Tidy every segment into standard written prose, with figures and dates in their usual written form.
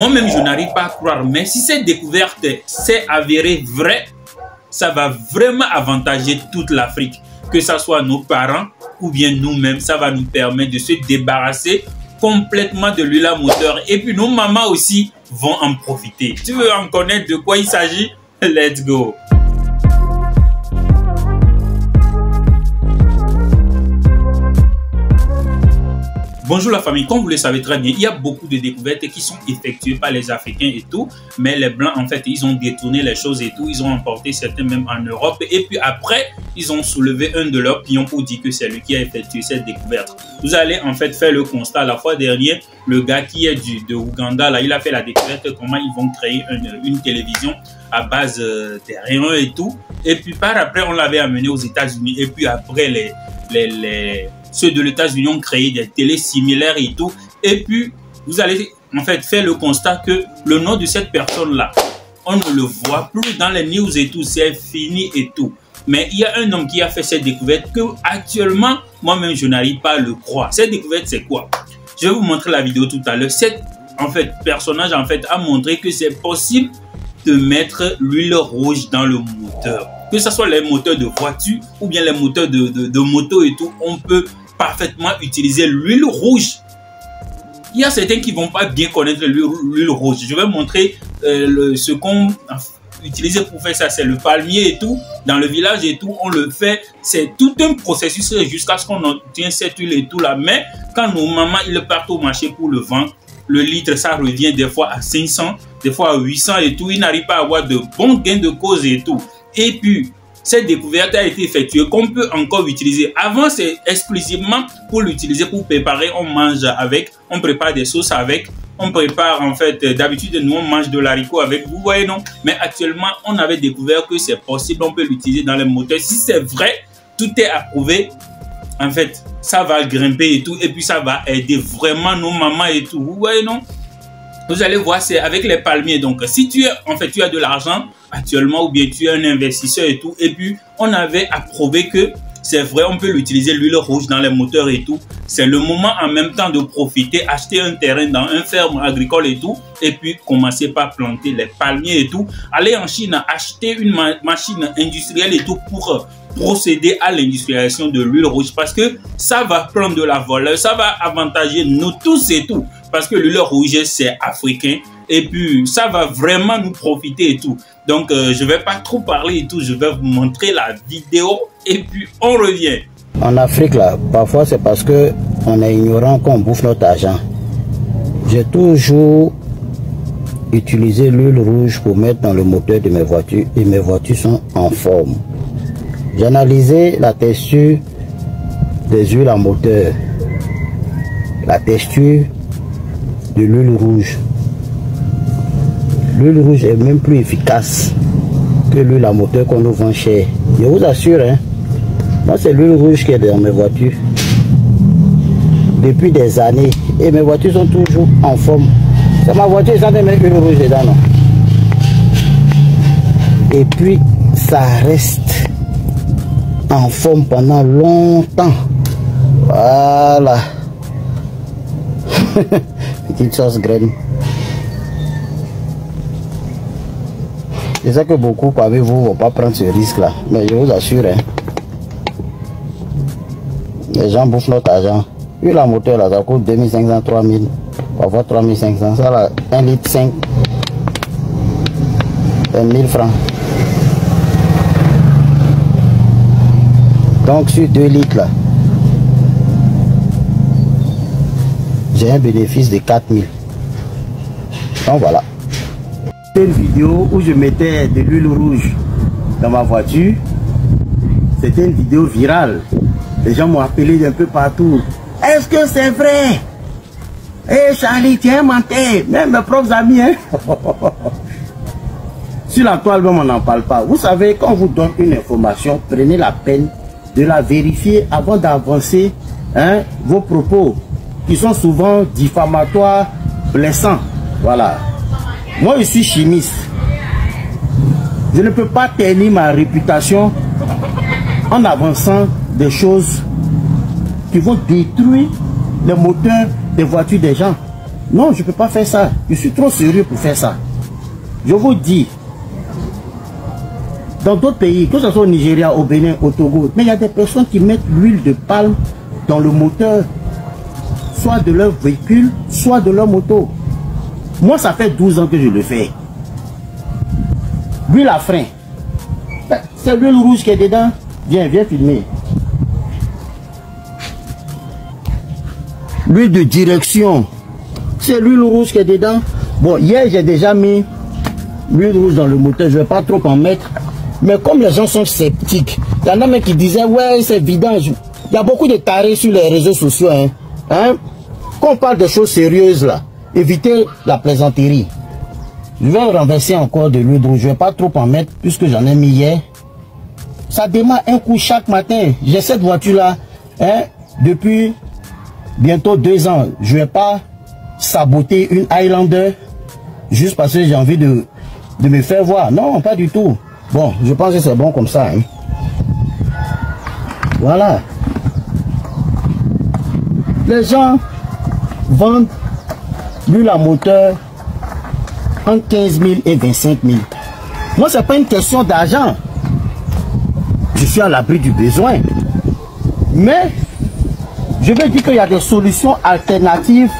Moi-même, je n'arrive pas à croire, mais si cette découverte s'est avérée vraie, ça va vraiment avantager toute l'Afrique. Que ce soit nos parents ou bien nous-mêmes, ça va nous permettre de se débarrasser complètement de l'huile à moteur. Et puis nos mamans aussi vont en profiter. Tu veux en connaître de quoi il s'agit? Let's go! Bonjour la famille, comme vous le savez très bien, il y a beaucoup de découvertes qui sont effectuées par les Africains et tout, mais les Blancs en fait, ils ont détourné les choses et tout, ils ont emporté certains même en Europe et puis après, ils ont soulevé un de leurs pions pour dire que c'est lui qui a effectué cette découverte. Vous allez en fait faire le constat, la fois dernière, le gars qui est de Ouganda, là, il a fait la découverte comment ils vont créer une télévision à base des rayons et tout, et puis par après, on l'avait amené aux États-Unis et puis après ceux de l'États-Unis ont créé des télés similaires et tout. Et puis, vous allez en fait faire le constat que le nom de cette personne-là, on ne le voit plus dans les news et tout, c'est fini et tout. Mais il y a un homme qui a fait cette découverte que actuellement, moi-même, je n'arrive pas à le croire. Cette découverte, c'est quoi? Je vais vous montrer la vidéo tout à l'heure. Cet personnage en fait, a montré que c'est possible de mettre l'huile rouge dans le moteur. Que ce soit les moteurs de voiture ou bien les moteurs de moto et tout, on peut parfaitement utiliser l'huile rouge. Il y a certains qui ne vont pas bien connaître l'huile rouge. Je vais montrer ce qu'on utilise pour faire ça. C'est le palmier et tout. Dans le village et tout, on le fait. C'est tout un processus jusqu'à ce qu'on obtienne cette huile et tout là. Mais quand nos mamans ils partent au marché pour le vendre, le litre, ça revient des fois à 500, des fois à 800 et tout. Ils n'arrivent pas à avoir de bons gains de cause et tout. Et puis, cette découverte a été effectuée qu'on peut encore utiliser. Avant, c'est exclusivement pour l'utiliser pour préparer. On mange avec, on prépare des sauces avec, on prépare en fait, d'habitude, nous on mange de l'haricot avec, vous voyez non? Mais actuellement, on avait découvert que c'est possible, on peut l'utiliser dans les moteurs. Si c'est vrai, tout est approuvé. En fait, ça va grimper et tout, et puis ça va aider vraiment nos mamans et tout. Vous voyez non? Vous allez voir, c'est avec les palmiers. Donc, si tu as de l'argent actuellement ou bien tu es un investisseur et tout, et puis on avait approuvé que c'est vrai, on peut l'utiliser l'huile rouge dans les moteurs et tout. C'est le moment en même temps de profiter, acheter un terrain dans une ferme agricole et tout, et puis commencer par planter les palmiers et tout. Aller en Chine, acheter une machine industrielle et tout pour procéder à l'industrialisation de l'huile rouge parce que ça va prendre de la valeur, ça va avantager nous tous et tout parce que l'huile rouge c'est africain et puis ça va vraiment nous profiter et tout. Donc je vais pas trop parler et tout, je vais vous montrer la vidéo et puis on revient. En Afrique là, parfois c'est parce que on est ignorant qu'on bouffe notre argent. J'ai toujours utilisé l'huile rouge pour mettre dans le moteur de mes voitures et mes voitures sont en forme. J'ai analysé la texture des huiles à moteur, la texture de l'huile rouge. L'huile rouge est même plus efficace que l'huile à moteur qu'on nous vend cher. Je vous assure, hein, moi c'est l'huile rouge qui est dans mes voitures depuis des années et mes voitures sont toujours en forme. C'est ma voiture sans mettre l'huile rouge dedans, non? Et puis ça reste en forme pendant longtemps. Voilà. Petite sauce graine. C'est ça que beaucoup parmi vous ne vont pas prendre ce risque là. Mais je vous assure, hein, les gens bouffent notre argent. Puis la moteur là, ça coûte 2500, 3000, parfois 3500. Ça là, 1,5 litre, 1000 francs. Donc sur 2 litres là, j'ai un bénéfice de 4000. Donc voilà. Une vidéo où je mettais de l'huile rouge dans ma voiture. C'était une vidéo virale. Les gens m'ont appelé d'un peu partout. Est-ce que c'est vrai? Eh Charlie, tu es un menteur. Même mes propres amis, hein. Sur la toile, on n'en parle pas. Vous savez, quand on vous donne une information, prenez la peine de la vérifier avant d'avancer, hein, vos propos qui sont souvent diffamatoires, blessants. Voilà. Moi, je suis chimiste. Je ne peux pas ternir ma réputation en avançant des choses qui vont détruire le moteur des voitures des gens. Non, je ne peux pas faire ça. Je suis trop sérieux pour faire ça. Je vous dis, dans d'autres pays, que ce soit au Nigeria, au Bénin, au Togo, mais il y a des personnes qui mettent l'huile de palme dans le moteur, soit de leur véhicule, soit de leur moto. Moi, ça fait 12 ans que je le fais. L'huile à frein. C'est l'huile rouge qui est dedans. Viens filmer. L'huile de direction. C'est l'huile rouge qui est dedans. Bon, hier, j'ai déjà mis l'huile rouge dans le moteur. Je ne vais pas trop en mettre. Mais comme les gens sont sceptiques, il y en a même qui disaient, ouais, c'est vidange. Il y a beaucoup de tarés sur les réseaux sociaux. Quand on parle de choses sérieuses, là, évitez la plaisanterie. Je vais renverser encore de l'huile rouge. Je ne vais pas trop en mettre puisque j'en ai mis hier. Ça démarre un coup chaque matin. J'ai cette voiture-là depuis bientôt 2 ans. Je ne vais pas saboter une Highlander juste parce que j'ai envie de me faire voir. Non, pas du tout. Bon, je pense que c'est bon comme ça. Voilà. Les gens vendent l'huile à moteur entre 15 000 et 25 000. Moi, ce n'est pas une question d'argent. Je suis à l'abri du besoin. Mais, je veux dire qu'il y a des solutions alternatives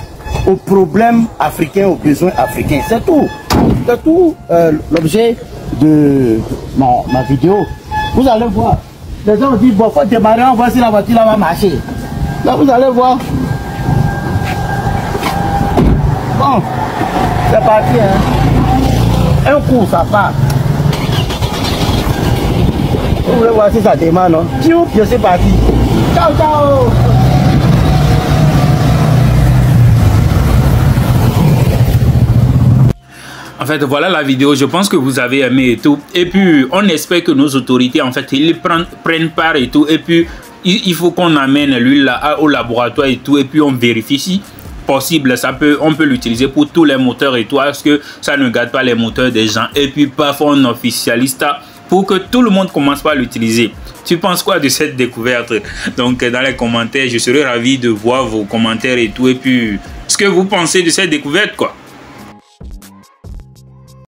aux problèmes africains, aux besoins africains. C'est tout. C'est tout l'objet de ma vidéo. Vous allez voir. Les gens disent, bon, il faut démarrer, on voit si la voiture là va marcher. Là, vous allez voir. Bon, c'est parti. Un coup, ça part. Vous voulez voir si ça démarre, non? Je suis parti. Ciao, ciao. En fait, voilà la vidéo. Je pense que vous avez aimé et tout. Et puis, on espère que nos autorités, en fait, ils prennent part et tout. Et puis, il faut qu'on amène l'huile au laboratoire et tout. Et puis, on vérifie si possible. On peut l'utiliser pour tous les moteurs et tout. Parce que ça ne gâte pas les moteurs des gens. Et puis, parfois, on officialise ça pour que tout le monde commence par l'utiliser. Tu penses quoi de cette découverte? Donc, dans les commentaires, je serai ravi de voir vos commentaires et tout. Et puis, ce que vous pensez de cette découverte, quoi.